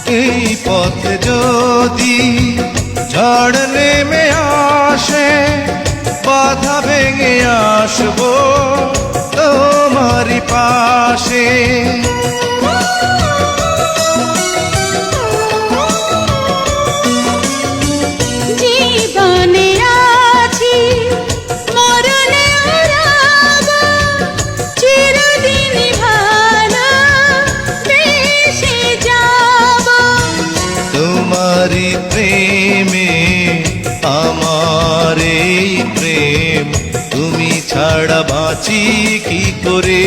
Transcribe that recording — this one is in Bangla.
এই পথে যদি ঝড় নেমে আসে, বাধা ভেঙে আসবো তোমারই পাশে। জীবনে আছি মরণে রব, চিরদিন ভালো বেসে যাব। তোমারই প্রেমে আমার এই প্রেম, তুমি ছাড়া বাঁচি কি করে।